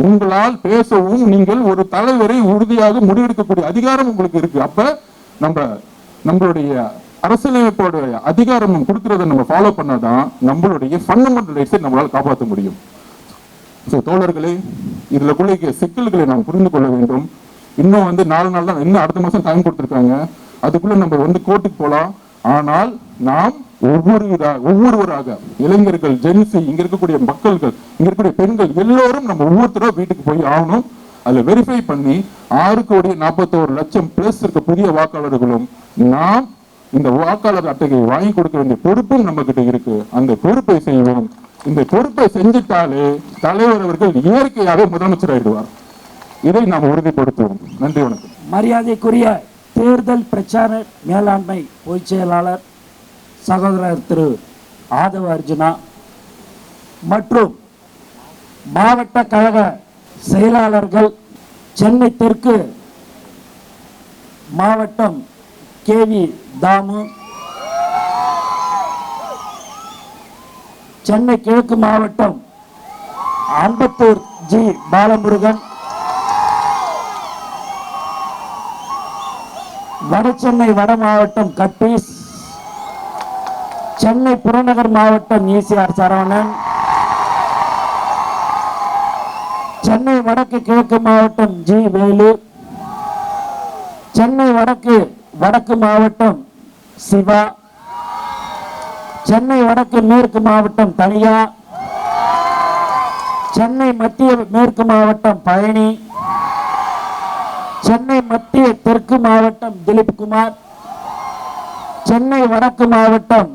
உங்களால் பேசவும் நீங்கள் ஒரு தலைவரை உறுதியாக முடிவெடுக்கக்கூடிய அதிகாரம் உங்களுக்கு இருக்கு. அப்ப நம்மளுடைய அரசியலமைப்போட அதிகாரம் கொடுக்கறத நம்ம ஃபாலோ பண்ணாதான் நம்மளுடைய ஃபண்டமெண்டல் ரைட்ஸை நம்மளால காப்பாற்ற முடியும். தோழர்களே, இதுலக்குள்ள சிக்கல்களை நாம் புரிந்து கொள்ள வேண்டும். இன்னும் வந்து 4 நாள் தான், இன்னும் அடுத்த மாசம் டைம் கொடுத்திருக்காங்க. அதுக்குள்ள நம்ம வந்து கோர்ட்டுக்கு போலாம். ஆனால் நாம் ஒவ்வொருவராக இளைஞர்கள், ஜென்சி, இங்க இருக்கக்கூடிய மக்கள்கள், இங்க இருக்கக்கூடிய பெண்கள் எல்லோரும் நம்ம ஒவ்வொருத்தரும் வீட்டுக்கு போய் ஆகணும். அதுல வெரிஃபை பண்ணி 6,41,00,000 பிளஸ் இருக்க புதிய வாக்காளர்களும் நாம் இந்த வாக்காளர் அட்டையை வாங்கி கொடுக்க வேண்டிய பொறுப்பும் நம்ம கிட்ட இருக்கு. அந்த பொறுப்பை செய்வோம். இந்த பொறுப்பை செஞ்சிட்டாலே தலைவர் அவர்கள் இயற்கையாக முதலமைச்சர் ஆயிடுவார். இதை நாம் உறுதிப்படுத்துவோம். நன்றி, வணக்கம்.
மரியாதைக்குரிய தேர்தல் பிரச்சார மேலாண்மை பொதுச் செயலாளர் சகோதரர் திரு ஆதவ அர்ஜுனா மற்றும் மாவட்ட கழக செயலாளர்கள், சென்னை தெற்கு மாவட்டம் கேவி தாமு, சென்னை கிழக்கு மாவட்டம் அம்பத்தூர் ஜி பாலமுருகன், வடசென்னை வட மாவட்டம் கப்பீஸ், சென்னை புறநகர் மாவட்டம் ஈசிஆர் சரவணன், சென்னை வடக்கு கிழக்கு மாவட்டம் ஜி வேலு, சென்னை வடக்கு மாவட்டம் சிவா, சென்னை வடக்கு மேற்கு மாவட்டம் தனியா, சென்னை மத்திய மேற்கு மாவட்டம் பழனி, சென்னை மத்திய தெற்கு மாவட்டம் திலீப் குமார், சென்னை வடக்கு மாவட்டம்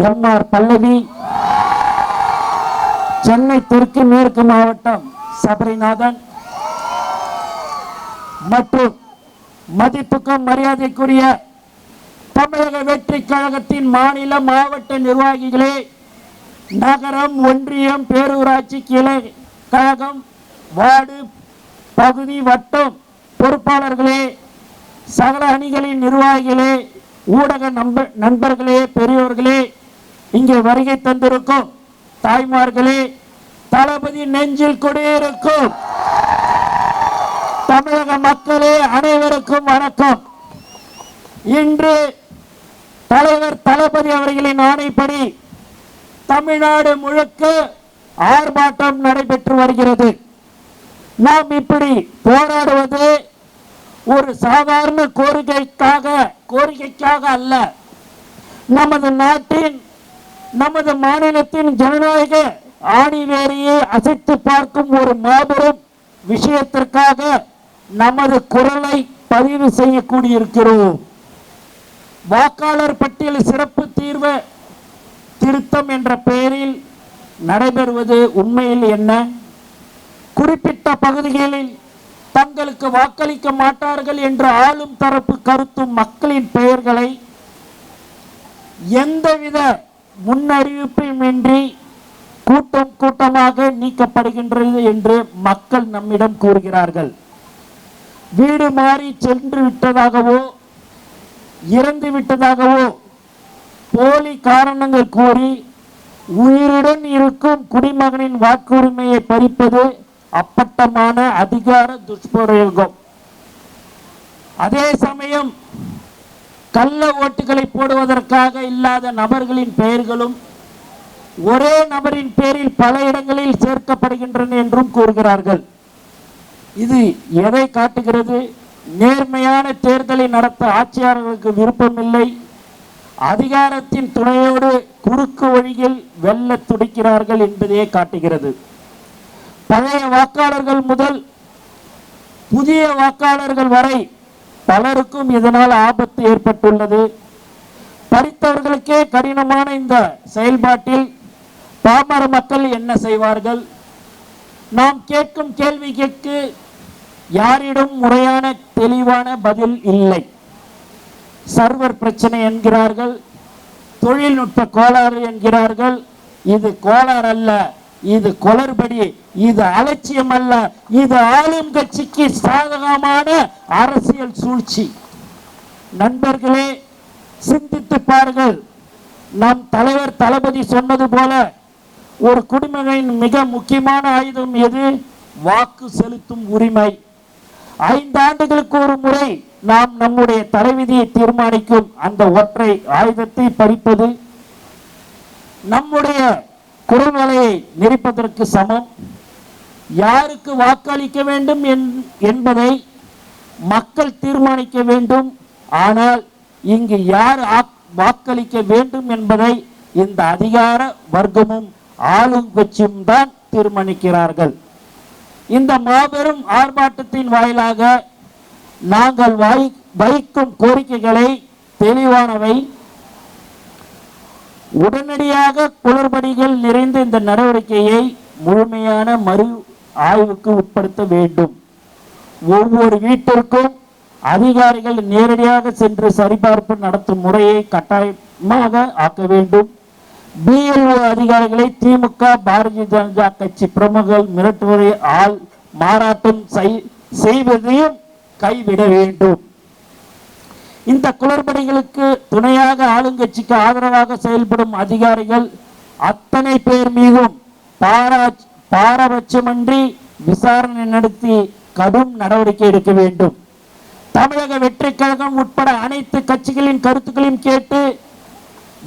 எம்.ஆர். பல்லவி, சென்னை தெற்கு மேற்கு மாவட்டம் சபரிநாதன் மற்றும் மதிப்புக்கும் மரியாதைக்குரிய தமிழக வெற்றி கழகத்தின் மாநில மாவட்ட நிர்வாகிகளே, நகரம், ஒன்றியம், பேரூராட்சி, கிளை கழகம், வார்டு, பகுதி, வட்டம் பொறுப்பாளர்களே, சகல அணிகளின் நிர்வாகிகளே, ஊடக நண்பர்களே, பெரியோர்களே, இங்கே வருகை தந்திருக்கும் தாய்மார்களே, தளபதி நெஞ்சில் குடியிருக்கும் தமிழக மக்களே, அனைவருக்கும் வணக்கம். இன்று தலைவர் தளபதி அவர்களின் ஆணைப்படி தமிழ்நாடு முழுக்க ஆர்ப்பாட்டம் நடைபெற்று வருகிறது. நாம் இப்படி போராடுவது ஒரு சாதாரண கோரிக்கைக்காக அல்ல. நமது நாட்டின், நமது மாநிலத்தின் ஜனநாயக ஆணிவேரியை அசைத்து பார்க்கும் ஒரு மாபெரும் விஷயத்திற்காக நமது குரலை பதிவு செய்யக்கூடியிருக்கிறோம். வாக்காளர் பட்டியல் சிறப்பு தீர்வு திருத்தம் என்ற பெயரில் நடைபெறுவது உண்மையில் என்ன? குறிப்பிட்ட பகுதிகளில் தங்களுக்கு வாக்களிக்க மாட்டார்கள் என்ற ஆளும் தரப்பு கருத்தும் மக்களின் பெயர்களை எந்தவித முன்னறிவிப்புமின்றி கூட்டம் கூட்டமாக நீக்கப்படுகின்றது என்று மக்கள் நம்மிடம் கூறுகிறார்கள். வீடு மாறி சென்று விட்டதாகவோ இறந்து விட்டதாகவோ போலி காரணங்கள் கூறி உயிருடன் இருக்கும் குடிமகனின் வாக்குரிமையை பறிப்பது அப்பட்டமான அதிகார துஷ்பிரயோகம். அதே சமயம் கள்ள ஓட்டுகளை போடுவதற்காக இல்லாத நபர்களின் பெயர்களும் ஒரே நபரின் பேரில் பல இடங்களில் சேர்க்கப்படுகின்றன என்றும் கூறுகிறார்கள். இது எதை காட்டுகிறது? நேர்மையான தேர்தலை நடத்த ஆட்சியாளர்களுக்கு விருப்பமில்லை, அதிகாரத்தின் துணையோடு குறுக்கு வழியில் வெல்ல துடிக்கிறார்கள் என்பதையே காட்டுகிறது. பழைய வாக்காளர்கள் முதல் புதிய வாக்காளர்கள் வரை பலருக்கும் இதனால் ஆபத்து ஏற்பட்டுள்ளது. படித்தவர்களுக்கே கடினமான இந்த செயல்பாட்டில் பாமர மக்கள் என்ன செய்வார்கள்? நாம் கேட்கும் கேள்விக்கு யாரிடம் முறையான தெளிவான பதில் இல்லை. சர்வர் பிரச்சனை என்கிறார்கள், தொழில்நுட்ப கோளாறு என்கிறார்கள். இது கோளாறு அல்ல, இது குளறுபடி, இது அலட்சியம் அல்ல, இது ஆளும் கட்சிக்கு சாதகமான அரசியல் சூழ்ச்சி. நண்பர்களே, சிந்தித்து பாருங்கள். நம் தலைவர் தளபதி சொன்னது போல ஒரு குடிமகனின் மிக முக்கியமான ஆயுதம் எது? வாக்கு செலுத்தும் உரிமை. 5 ஆண்டுகளுக்கு ஒரு முறை நாம் நம்முடைய தலைவிதியை தீர்மானிக்கும் அந்த ஒற்றை ஆயுதத்தை பறிப்பது நம்முடைய குரல் வலையை நெரிப்பதற்கு சமம். யாருக்கு வாக்களிக்க வேண்டும் என்பதை மக்கள் தீர்மானிக்க வேண்டும். ஆனால் இங்கு யார் வாக்களிக்க வேண்டும் என்பதை இந்த அதிகார வர்க்கமும் ஆளும் கட்சியும் தான் தீர்மானிக்கிறார்கள். இந்த மாபெரும் ஆர்ப்பாட்டத்தின் வாயிலாக நாங்கள் வைக்கும் கோரிக்கைகளை தெளிவானவை. உடனடியாக குளறுபடிகள் நிறைந்த இந்த நடவடிக்கையை முழுமையான மறு ஆய்வுக்கு உட்படுத்த வேண்டும். ஒவ்வொரு வீட்டிற்கும் அதிகாரிகள் நேரடியாக சென்று சரிபார்ப்பு நடத்தும் முறையை கட்டாயமாக ஆக்க வேண்டும். BLO அதிகாரிகளை திமுக பாரதிய ஜனதா கட்சி பிரமுகர்கள் மிரட்டுவதை மாறாட்டம் செய்வதையும் கைவிட வேண்டும். இந்த குளறுபடிகளுக்கு துணையாக ஆளுங்கட்சிக்கு ஆதரவாக செயல்படும் அதிகாரிகள் அத்தனை பேர் மீதும் பாரபட்சமின்றி விசாரணை நடத்தி கடும் நடவடிக்கை எடுக்க வேண்டும். தமிழக வெற்றி கழகம் உட்பட அனைத்து கட்சிகளின் கருத்துக்களையும் கேட்டு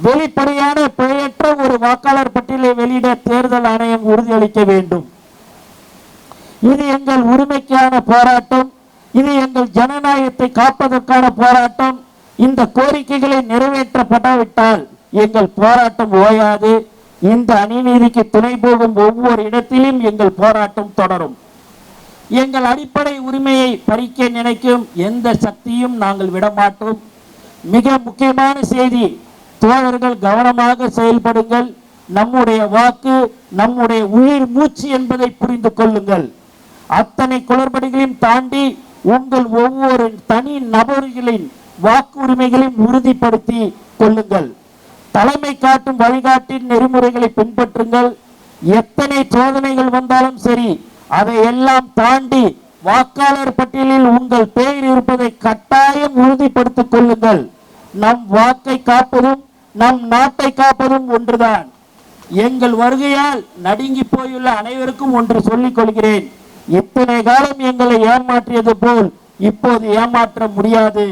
வெளிப்படையான பிழையற்ற ஒரு வாக்காளர் பட்டியலை வெளியிட தேர்தல் ஆணையம் உறுதியளிக்க வேண்டும். இது எங்கள் உரிமைக்கான போராட்டம், இது எங்கள் ஜனநாயகத்தை காப்பதற்கான போராட்டம். இந்த கோரிக்கைகளை நிறைவேற்றப்படாவிட்டால் எங்கள் போராட்டம் ஓயாது. இந்த அநீதிக்கு துணை போகும் ஒவ்வொரு இடத்திலும் எங்கள் போராட்டம் தொடரும். எங்கள் அடிப்படை உரிமையை பறிக்க நினைக்கும் எந்த சக்தியும் நாங்கள் விடமாட்டோம். மிக முக்கியமான செய்தி, தோழர்கள் கவனமாக செயல்படுங்கள். நம்முடைய வாக்கு நம்முடைய உயிர் மூச்சு என்பதை புரிந்து கொள்ளுங்கள். அத்தனை குளறுபடிகளையும் தாண்டி உங்கள் ஒவ்வொரு தனி நபர்களின் வாக்கு உரிமைகளையும் உறுதிப்படுத்தி கொள்ளுங்கள். தலைமை காட்டும் வழிகாட்டின் நெறிமுறைகளை பின்பற்றுங்கள். எத்தனை சோதனைகள் வந்தாலும் சரி, அதை எல்லாம் தாண்டி வாக்காளர் பட்டியலில் உங்கள் பெயர் இருப்பதை கட்டாயம் உறுதிப்படுத்திக் கொள்ளுங்கள். நம் வாக்கை காப்பதும் நம் நாட்டை காப்பதும் ஒன்றுதான். எங்கள் வருகையால் நடுங்கி போயுள்ள அனைவருக்கும் ஒன்று சொல்லிக் கொள்கிறேன். இத்தனை காலம் எங்களை ஏமாற்றியது போல் இப்போது ஏமாற்ற முடியாது.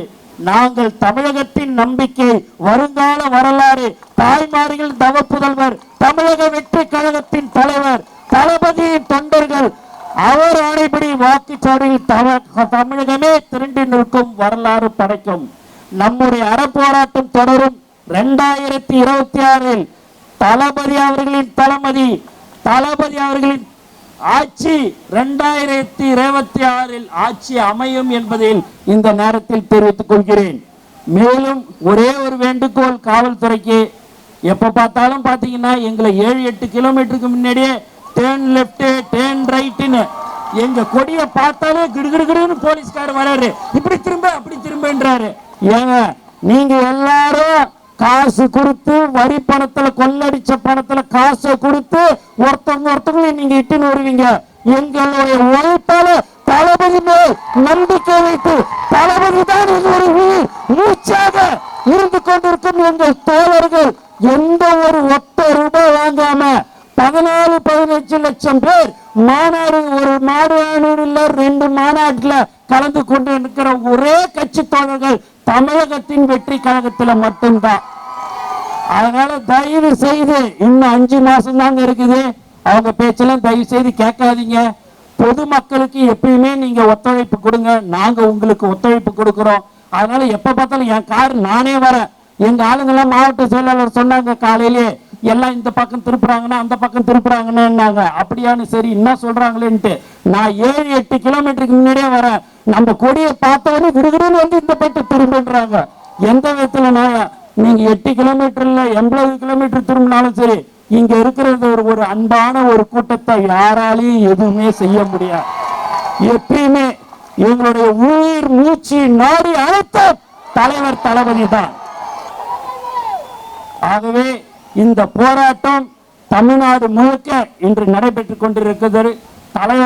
நாங்கள் தமிழகத்தின் நம்பிக்கை, வருங்கால வரலாறு, தாய்மார்கள் தவப்புதல்வர், தமிழக வெற்றி கழகத்தின் தலைவர், தளபதியின் தொண்டர்கள், அவர் ஆணைப்படி வாக்குச்சாவடியில் தமிழகமே திரண்டு நிற்கும் வரலாறு படைக்கும். நம்முடைய அறப்போராட்டம் தொடரும். 2026 தளபதி அவர்களின் ஆட்சி 2026 ஆட்சி அமையும் என்பதில் இந்த நேரத்தில் தெரிவித்துக் கொள்கிறேன். மேலும் ஒரே ஒரு வேண்டுகோள் காவல்துறைக்கு, எப்ப பார்த்தாலும் பாத்தீங்கன்னா எங்களை 7-8 கிலோமீட்டருக்கு முன்னாடியே டேர்ன் லெப்ட் டேர்ன் ரைட்னு எங்க கொடியை பார்த்தாலே கிடுகிடுன்னு போலீஸ்காரர் வராரு, இப்படி திரும்ப அப்படி திரும்பன்றாரு. ஏங்க நீங்க எல்லாரும் காசு கொடுத்து வரி பணத்துல கொள்ளடிச்ச பணத்துல காசை கொடுத்து ஒருத்தவங்க நீங்க இட்டுன்னு வருவீங்க. எங்களுடைய உழைப்பால தளபதி மேல் நம்பிக்கை வைத்து தளபதி தான் ஒரு மூச்சாக இருந்து கொண்டிருக்கும் எங்கள் தோழர்கள் எந்த ஒரு ஒத்த ரூபாய் வாங்காம 14-15 லட்சம் பேர் மாநாடு, ஒரு மாநாடுல 2 மாநாட்டுல கலந்து கொண்டு இருக்கிற ஒரே கட்சி தோழர்கள் தமிழகத்தின் வெற்றி கழகத்துல மட்டும்தான். அதனால தயவு செய்து இன்னும் 5 மாசம் தாங்க இருக்குது, அவங்க பேச்செல்லாம் தயவு செய்து கேட்காதீங்க. பொதுமக்களுக்கு எப்பயுமே நீங்க ஒத்துழைப்பு கொடுங்க, நாங்க உங்களுக்கு ஒத்துழைப்பு கொடுக்கிறோம். அதனால எப்ப பார்த்தாலும் என் கார் நானே வரேன். எங்க ஆளுங்கெல்லாம் மாவட்ட செயலாளர் சொன்னாங்க காலையிலே, எல்லாம் இந்த பக்கம் திருப்புறாங்கன்னா அந்த பக்கம் திருப்புறாங்கன்னாங்க. அப்படியானு சரி என்ன சொல்றாங்களேன்ட்டு நான் 7-8 கிலோமீட்டருக்கு முன்னாடியே வரேன். நம்ம கொடியை பார்த்தவொடனே விடுவிடுன்னு வந்து இந்த பக்கம் திரும்புன்றாங்க. எந்த விதத்துல நான் நீங்க 8 கிலோமீட்டர்ல 80 கிலோமீட்டர் திரும்பினாலும் சரி, இங்க இருக்கிறது ஒரு அன்பான ஒரு கூட்டத்தை யாராலையும் எதுவுமே செய்ய முடியாது. எப்பயுமே எங்களுடைய உயிர் மூச்சு நாடி அழைத்த தலைவர் தளபதி தான். ஆகவே இந்த போராட்டம் தமிழ்நாடு முழுக்க இன்று நடைபெற்றுக் கொண்டிருக்கிறது. தலைவர்